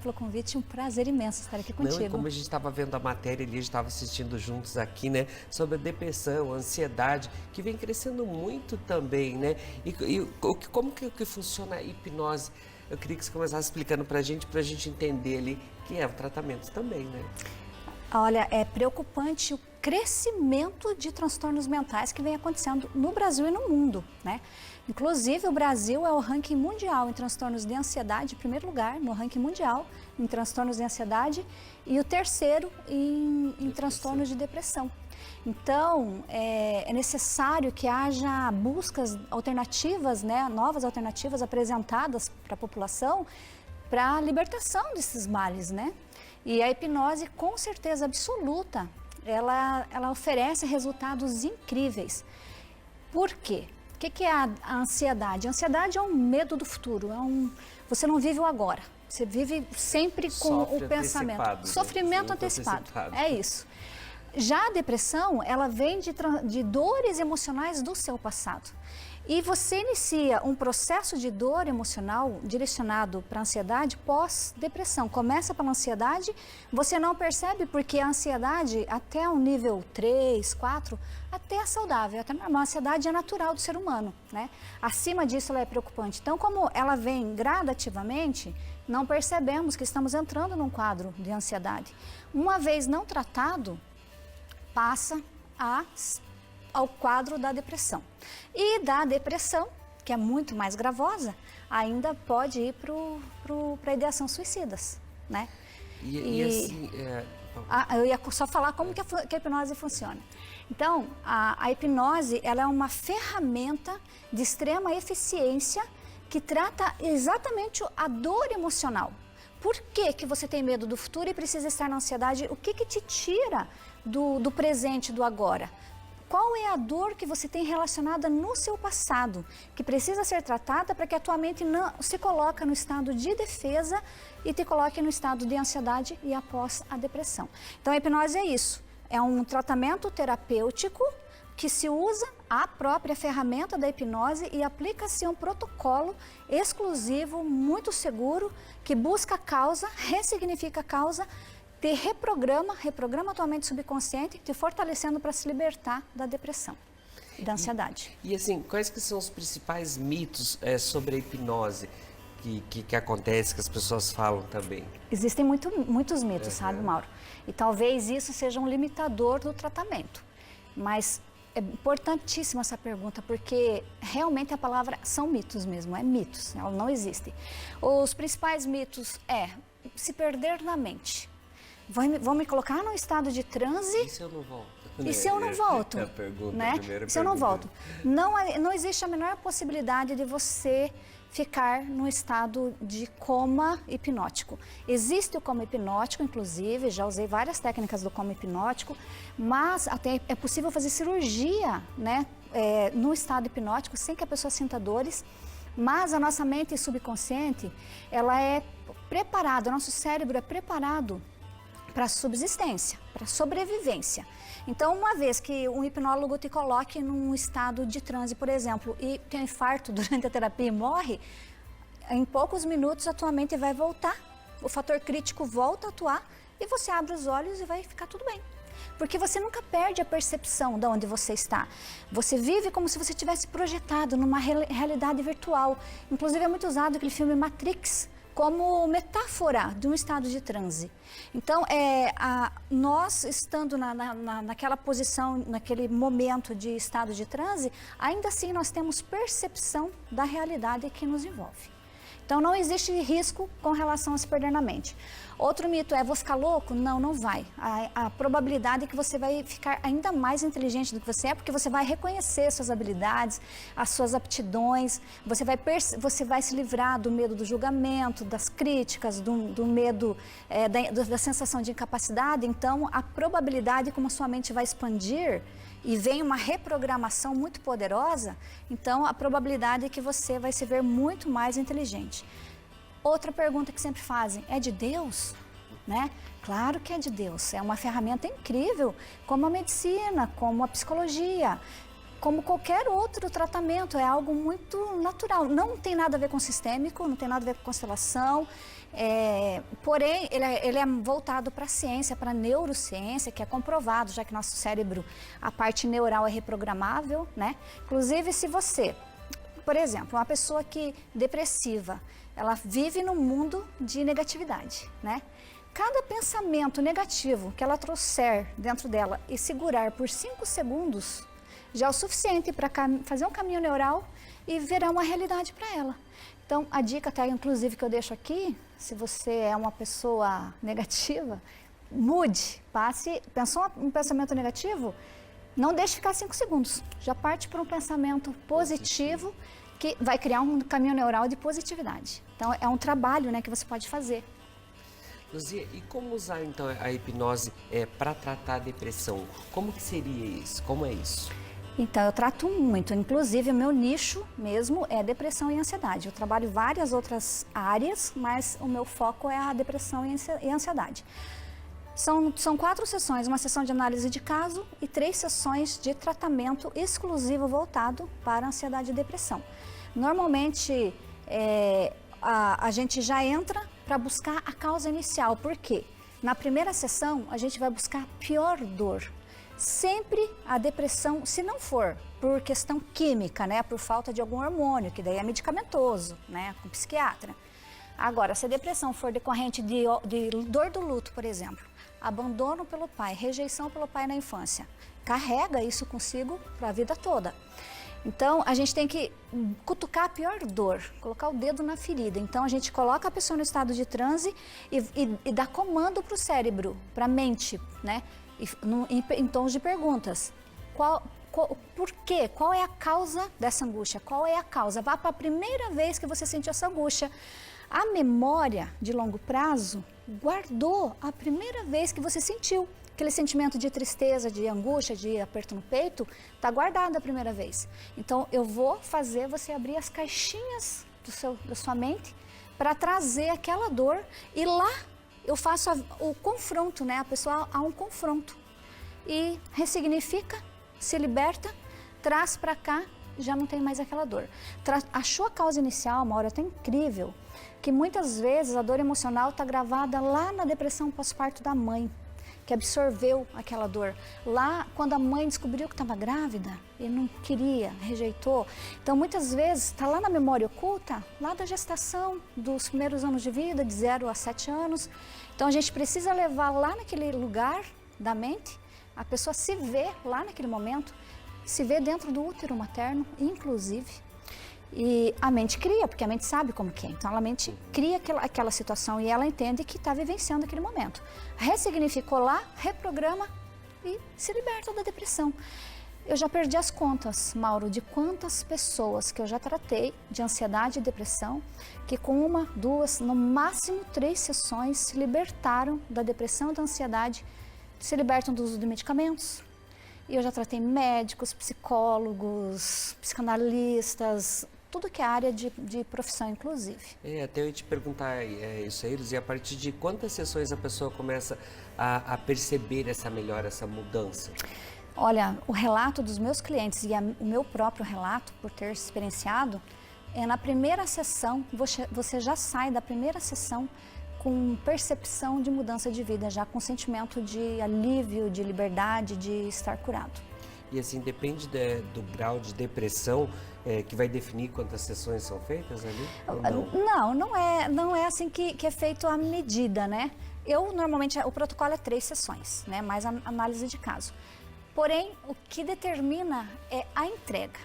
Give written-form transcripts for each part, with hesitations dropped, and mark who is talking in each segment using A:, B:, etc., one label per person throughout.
A: Pelo convite, um prazer imenso estar aqui contigo.
B: Não, e como a gente estava vendo a matéria ali, a gente estava assistindo juntos aqui, né, sobre a depressão, a ansiedade, que vem crescendo muito também, né? Como que funciona a hipnose? Eu queria que você começasse explicando para a gente entender ali que é o tratamento também, né?
A: Olha, é preocupante o crescimento de transtornos mentais que vem acontecendo no Brasil e no mundo, né? Inclusive, o Brasil é o ranking mundial em transtornos de ansiedade, em primeiro lugar no ranking mundial em transtornos de ansiedade e o terceiro em transtornos de depressão. Então, é necessário que haja buscas alternativas, né, novas alternativas apresentadas para a população para a libertação desses males, né? E a hipnose, com certeza absoluta, ela oferece resultados incríveis. Por quê? O que é a ansiedade? A ansiedade é um medo do futuro, você não vive o agora, você vive sempre com o pensamento. Sofrimento antecipado, é isso. Já a depressão, ela vem de dores emocionais do seu passado. E você inicia um processo de dor emocional direcionado para a ansiedade pós-depressão. Começa pela ansiedade, você não percebe porque a ansiedade até o nível 3, 4, até é saudável, até normal. A ansiedade é natural do ser humano, né? Acima disso ela é preocupante. Então, como ela vem gradativamente, não percebemos que estamos entrando num quadro de ansiedade. Uma vez não tratado, passa ao quadro da depressão. E da depressão, que é muito mais gravosa, ainda pode ir para ideação suicidas, né? Eu ia só falar como que a hipnose funciona. Então, a hipnose ela é uma ferramenta de extrema eficiência que trata exatamente a dor emocional. Por que você tem medo do futuro e precisa estar na ansiedade? O que te tira do presente, do agora? Qual é a dor que você tem relacionada no seu passado, que precisa ser tratada para que a tua mente não se coloque no estado de defesa e te coloque no estado de ansiedade e após a depressão. Então a hipnose é isso, é um tratamento terapêutico que se usa a própria ferramenta da hipnose e aplica-se um protocolo exclusivo, muito seguro, que busca a causa, ressignifica a causa, te reprograma a tua mente subconsciente, te fortalecendo para se libertar da depressão e da ansiedade.
B: E assim, quais que são os principais mitos sobre a hipnose que acontece, que as pessoas falam também?
A: Existem muitos mitos, sabe, Mauro? E talvez isso seja um limitador do tratamento. Mas é importantíssima essa pergunta, porque realmente a palavra são mitos mesmo, é mitos, ela não existe. Os principais mitos é se perder na mente. Vão me colocar num estado de transe.
B: E se eu não volto?
A: E se eu não volto?
B: É a pergunta,
A: né? Se eu não volto? Não existe a menor possibilidade de você ficar no estado de coma hipnótico. Existe o coma hipnótico, inclusive, já usei várias técnicas do coma hipnótico, mas até é possível fazer cirurgia, né, no estado hipnótico, sem que a pessoa sinta dores. Mas a nossa mente subconsciente, ela é preparada, o nosso cérebro é preparado para subsistência, para sobrevivência. Então, uma vez que um hipnólogo te coloque num estado de transe, por exemplo, e tem um infarto durante a terapia e morre, em poucos minutos a tua mente vai voltar, o fator crítico volta a atuar e você abre os olhos e vai ficar tudo bem. Porque você nunca perde a percepção de onde você está. Você vive como se você tivesse projetado numa realidade virtual. Inclusive é muito usado aquele filme Matrix, como metáfora de um estado de transe. Então, nós estando naquela posição, naquele momento de estado de transe, ainda assim nós temos percepção da realidade que nos envolve. Então, não existe risco com relação a se perder na mente. Outro mito é, vou ficar louco? Não, não vai. A probabilidade é que você vai ficar ainda mais inteligente do que você é, porque você vai reconhecer suas habilidades, as suas aptidões, você vai se livrar do medo do julgamento, das críticas, do medo, da sensação de incapacidade. Então, a probabilidade como a sua mente vai expandir e vem uma reprogramação muito poderosa, então a probabilidade é que você vai se ver muito mais inteligente. Outra pergunta que sempre fazem, é de Deus? Né? Claro que é de Deus, é uma ferramenta incrível, como a medicina, como a psicologia. como qualquer outro tratamento, é algo muito natural. Não tem nada a ver com sistêmico, não tem nada a ver com constelação, porém, ele é voltado para a ciência, para a neurociência, que é comprovado, já que nosso cérebro, a parte neural é reprogramável, né? Inclusive, se você, por exemplo, uma pessoa depressiva, ela vive num mundo de negatividade, né? Cada pensamento negativo que ela trouxer dentro dela e segurar por 5 segundos, já é o suficiente para fazer um caminho neural e virar uma realidade para ela. Então, a dica até, inclusive, que eu deixo aqui, se você é uma pessoa negativa, mude, pensou um pensamento negativo, não deixe ficar 5 segundos. Já parte para um pensamento positivo que vai criar um caminho neural de positividade. Então, é um trabalho, né, que você pode fazer.
B: Luzia, e como usar então a hipnose para tratar a depressão? Como que seria isso? Como é isso?
A: Então, eu trato muito, inclusive o meu nicho mesmo é depressão e ansiedade. Eu trabalho várias outras áreas, mas o meu foco é a depressão e ansiedade. São 4 sessões, uma sessão de análise de caso e 3 sessões de tratamento exclusivo voltado para ansiedade e depressão. Normalmente, a gente já entra para buscar a causa inicial, porque na primeira sessão a gente vai buscar a pior dor. Sempre a depressão, se não for por questão química, né, por falta de algum hormônio, que daí é medicamentoso, né, com psiquiatra. Agora, se a depressão for decorrente de dor do luto, por exemplo, abandono pelo pai, rejeição pelo pai na infância, carrega isso consigo para a vida toda. Então, a gente tem que cutucar a pior dor, colocar o dedo na ferida. Então, a gente coloca a pessoa no estado de transe e dá comando para o cérebro, para a mente, né? Em tons de perguntas. Por quê? Qual é a causa dessa angústia? Qual é a causa? Vá para a primeira vez que você sentiu essa angústia. A memória de longo prazo guardou a primeira vez que você sentiu. Aquele sentimento de tristeza, de angústia, de aperto no peito, está guardado a primeira vez. Então, eu vou fazer você abrir as caixinhas da sua mente para trazer aquela dor e lá eu faço o confronto, né? A pessoa há um confronto e ressignifica, se liberta, traz para cá, já não tem mais aquela dor. Achou a causa inicial, uma hora até incrível, que muitas vezes a dor emocional está gravada lá na depressão pós-parto da mãe, que absorveu aquela dor. Lá, quando a mãe descobriu que estava grávida e não queria, rejeitou. Então, muitas vezes, está lá na memória oculta, lá da gestação, dos primeiros anos de vida, de 0 a 7 anos. Então, a gente precisa levar lá naquele lugar da mente, a pessoa se vê lá naquele momento, se vê dentro do útero materno, inclusive. E a mente cria, porque a mente sabe como que é. Então, a mente cria aquela situação e ela entende que está vivenciando aquele momento. Ressignificou lá, reprograma e se liberta da depressão. Eu já perdi as contas, Mauro, de quantas pessoas que eu já tratei de ansiedade e depressão, que com 1, 2, no máximo 3 sessões se libertaram da depressão e da ansiedade, se libertam do uso de medicamentos. E eu já tratei médicos, psicólogos, psicanalistas, tudo que é área de profissão, inclusive.
B: Até eu ia te perguntar isso aí, Luzia, a partir de quantas sessões a pessoa começa a perceber essa melhora, essa mudança?
A: Olha, o relato dos meus clientes e o meu próprio relato, por ter experienciado, na primeira sessão, você já sai da primeira sessão com percepção de mudança de vida, já com sentimento de alívio, de liberdade, de estar curado.
B: E assim, depende do grau de depressão que vai definir quantas sessões são feitas ali?
A: Não é assim que é feito a medida, né? Normalmente, o protocolo é 3 sessões, né? Mais análise de caso. Porém, o que determina é a entrega.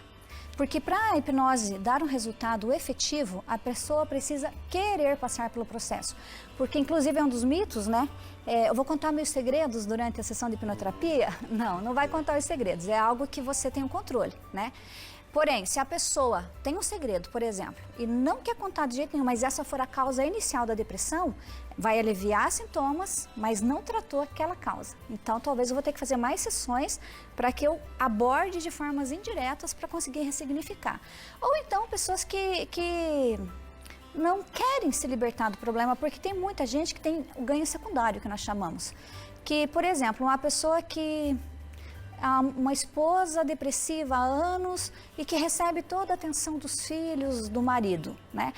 A: Porque para a hipnose dar um resultado efetivo, a pessoa precisa querer passar pelo processo. Porque, inclusive, é um dos mitos, né? Eu vou contar meus segredos durante a sessão de hipnoterapia? Não vai contar os segredos. É algo que você tem o controle, né? Porém, se a pessoa tem um segredo, por exemplo, e não quer contar de jeito nenhum, mas essa for a causa inicial da depressão, vai aliviar sintomas, mas não tratou aquela causa. Então, talvez eu vou ter que fazer mais sessões para que eu aborde de formas indiretas para conseguir ressignificar. Ou então, pessoas que não querem se libertar do problema, porque tem muita gente que tem o ganho secundário, que nós chamamos. Que, por exemplo, uma pessoa que uma esposa depressiva há anos e que recebe toda a atenção dos filhos, do marido, né?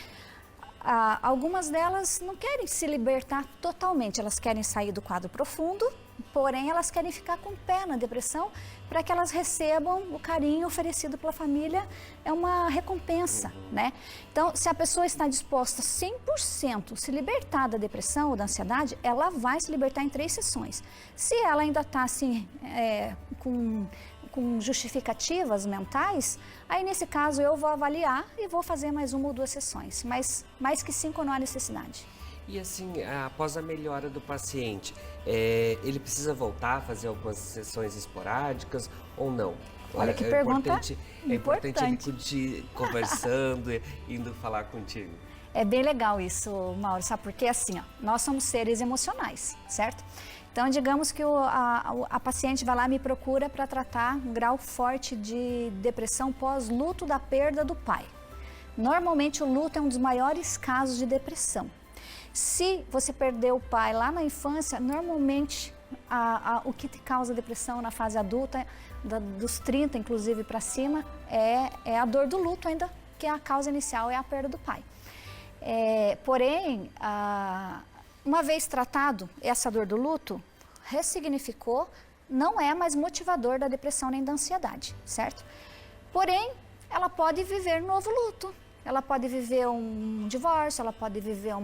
A: Algumas delas não querem se libertar totalmente, elas querem sair do quadro profundo, porém elas querem ficar com o pé na depressão para que elas recebam o carinho oferecido pela família, é uma recompensa, né? Então, se a pessoa está disposta 100% a se libertar da depressão ou da ansiedade, ela vai se libertar em 3 sessões. Se ela ainda está assim, com justificativas mentais, aí nesse caso eu vou avaliar e vou fazer mais 1 ou 2 sessões, mas mais que 5 não há necessidade.
B: E assim, após a melhora do paciente, ele precisa voltar a fazer algumas sessões esporádicas ou não?
A: Olha que pergunta
B: É importante ele continuar conversando, indo falar contigo.
A: É bem legal isso, Mauro, sabe? Porque assim, ó, nós somos seres emocionais, certo? Então, digamos que a paciente vai lá e me procura para tratar um grau forte de depressão pós-luto da perda do pai. Normalmente, o luto é um dos maiores casos de depressão. Se você perdeu o pai lá na infância, normalmente o que te causa depressão na fase adulta, dos 30 inclusive para cima, é a dor do luto ainda, que a causa inicial é a perda do pai. Porém, uma vez tratado essa dor do luto, ressignificou, não é mais motivador da depressão nem da ansiedade, certo? Porém, ela pode viver um novo luto, ela pode viver um divórcio, ela pode viver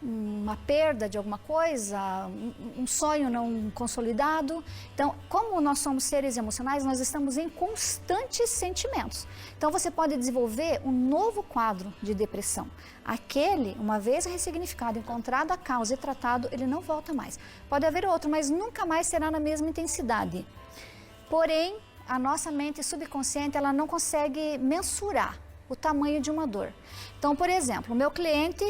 A: uma perda de alguma coisa, um sonho não consolidado. Então, como nós somos seres emocionais, nós estamos em constantes sentimentos. Então, você pode desenvolver um novo quadro de depressão. Aquele, uma vez ressignificado, encontrada a causa e tratado, ele não volta mais. Pode haver outro, mas nunca mais será na mesma intensidade. Porém, a nossa mente subconsciente, ela não consegue mensurar o tamanho de uma dor. Então, por exemplo, o meu cliente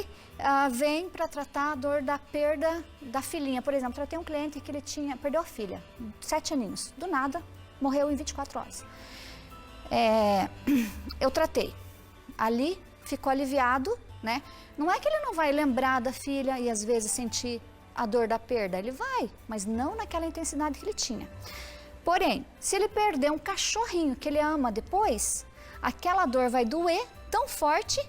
A: vem para tratar a dor da perda da filhinha. Por exemplo, tratei um cliente que ele perdeu a filha, 7 aninhos. Do nada, morreu em 24 horas. Eu tratei. Ali, ficou aliviado, né? Não é que ele não vai lembrar da filha e às vezes sentir a dor da perda. Ele vai, mas não naquela intensidade que ele tinha. Porém, se ele perder um cachorrinho que ele ama depois, aquela dor vai doer tão forte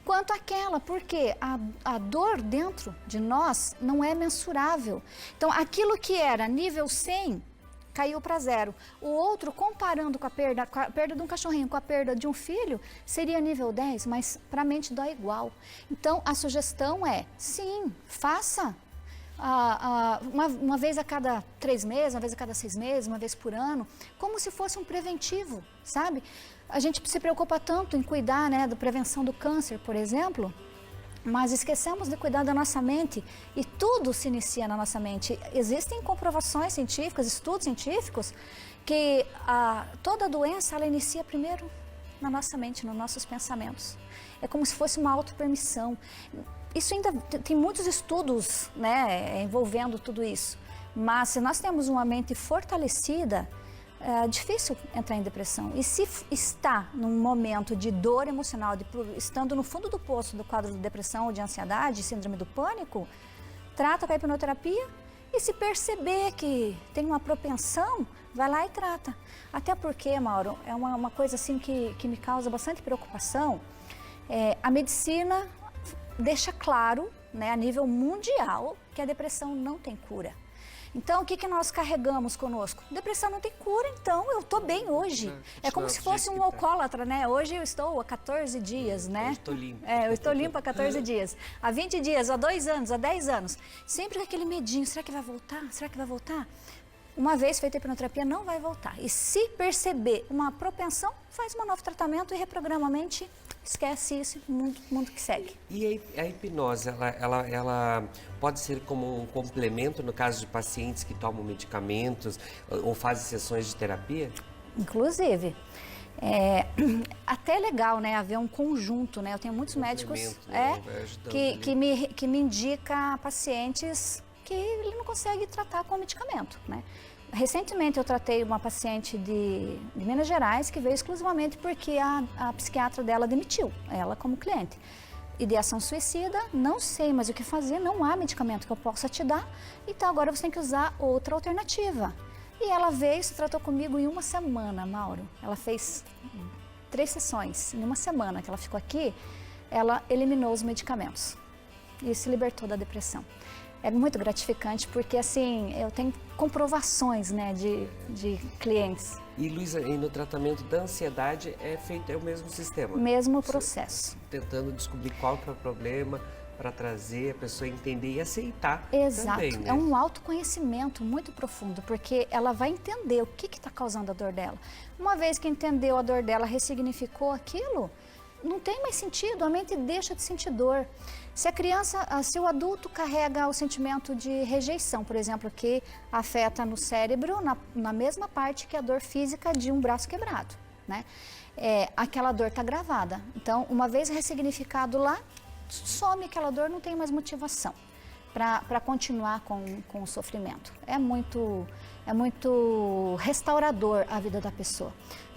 A: quanto aquela, porque a dor dentro de nós não é mensurável. Então, aquilo que era nível 100 caiu para 0. O outro, comparando com a perda de um cachorrinho com a perda de um filho, seria nível 10, mas para a mente dói igual. Então, a sugestão é, sim, faça uma vez a cada 3 meses, uma vez a cada 6 meses, uma vez por ano, como se fosse um preventivo, sabe? A gente se preocupa tanto em cuidar, né, da prevenção do câncer, por exemplo, mas esquecemos de cuidar da nossa mente e tudo se inicia na nossa mente. Existem comprovações científicas, estudos científicos, que toda doença ela inicia primeiro na nossa mente, nos nossos pensamentos. É como se fosse uma autopermissão. Isso ainda tem muitos estudos, né, envolvendo tudo isso, mas se nós temos uma mente fortalecida, é difícil entrar em depressão. E se está num momento de dor emocional, estando no fundo do poço do quadro de depressão ou de ansiedade, síndrome do pânico, trata com a hipnoterapia e se perceber que tem uma propensão, vai lá e trata. Até porque, Mauro, é uma coisa assim que me causa bastante preocupação. A medicina deixa claro, né, a nível mundial, que a depressão não tem cura. Então, o que nós carregamos conosco? Depressão não tem cura, então eu estou bem hoje. É como se fosse um alcoólatra, né? Hoje eu estou há 14 dias, né?
B: Eu estou limpo.
A: Eu estou limpo há 14 dias. Há 20 dias, há 2 anos, há 10 anos. Sempre com aquele medinho, será que vai voltar? Será que vai voltar? Uma vez feita a hipnoterapia, não vai voltar. E se perceber uma propensão, faz um novo tratamento e reprograma a mente, esquece isso, mundo que segue.
B: E a hipnose, ela pode ser como um complemento no caso de pacientes que tomam medicamentos ou fazem sessões de terapia?
A: Inclusive. Até legal, né, haver um conjunto, né? Eu tenho muitos médicos que me indica pacientes que ele não consegue tratar com medicamento, né? Recentemente eu tratei uma paciente de Minas Gerais que veio exclusivamente porque a psiquiatra dela demitiu ela como cliente. Ideação suicida, não sei mais o que fazer, não há medicamento que eu possa te dar, então agora você tem que usar outra alternativa. E ela veio, se tratou comigo em uma semana, Mauro. Ela fez 3 sessões em uma semana que ela ficou aqui, ela eliminou os medicamentos e se libertou da depressão. É muito gratificante porque, assim, eu tenho comprovações, né, de clientes.
B: E, Luísa, e no tratamento da ansiedade é o mesmo sistema?
A: Mesmo processo.
B: Tentando descobrir qual que é o problema para trazer a pessoa a entender e aceitar.
A: Exato.
B: Também, né?
A: É um autoconhecimento muito profundo, porque ela vai entender o que está causando a dor dela. Uma vez que entendeu a dor dela, ressignificou aquilo, não tem mais sentido, a mente deixa de sentir dor. Se o adulto carrega o sentimento de rejeição, por exemplo, que afeta no cérebro na mesma parte que a dor física de um braço quebrado, né? Aquela dor está gravada. Então, uma vez ressignificado lá, some aquela dor, não tem mais motivação para continuar com o sofrimento. É muito restaurador a vida da pessoa.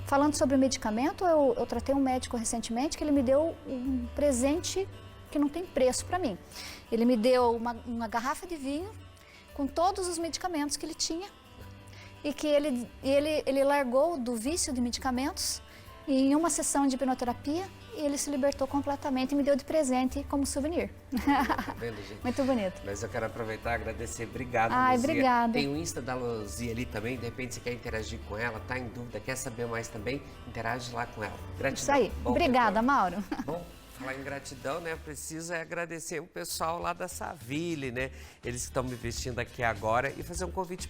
A: Falando sobre o medicamento, eu tratei um médico recentemente que ele me deu um presente que não tem preço para mim. Ele me deu uma garrafa de vinho com todos os medicamentos que ele tinha e que ele largou do vício de medicamentos e em uma sessão de hipnoterapia ele se libertou completamente e me deu de presente como souvenir.
B: Tá vendo, gente?
A: Muito bonito.
B: Mas eu quero aproveitar e agradecer. Obrigado,
A: Ai,
B: Luzia.
A: obrigada.
B: Tem o Insta da Luzia ali também, de repente você quer interagir com ela, tá em dúvida, quer saber mais também, interage lá com ela. Gratidão.
A: Isso aí.
B: Bom
A: Obrigada,
B: retorno.
A: Mauro.
B: Bom, falar em gratidão, né? Preciso agradecer o pessoal lá da Saville, né? Eles que estão me vestindo aqui agora e fazer um convite para